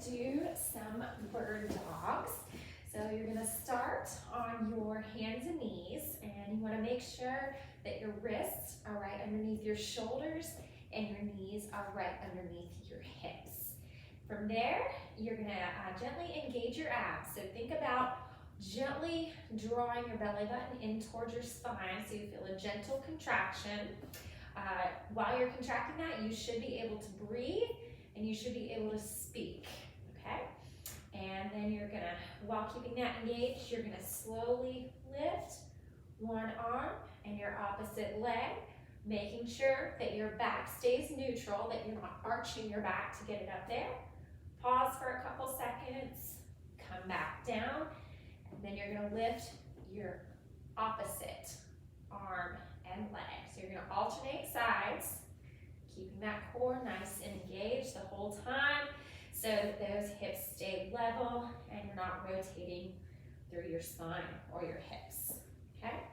do some bird dogs. So you're gonna start on your hands and knees, and you wanna make sure that your wrists are right underneath your shoulders and your knees are right underneath your hips. From there, you're gonna gently engage your abs. So think about gently drawing your belly button in towards your spine so you feel a gentle contraction. While you're contracting that, you should be able to breathe and you should be able to speak, okay? And then you're gonna, while keeping that engaged, you're gonna slowly lift one arm and your opposite leg, making sure that your back stays neutral, that you're not arching your back to get it up there. Pause for a couple seconds, come back down, and then you're gonna lift your opposite arm and leg. So you're gonna alternate sides, keeping that core nice and engaged the whole time so that those hips stay level and you're not rotating through your spine or your hips, okay?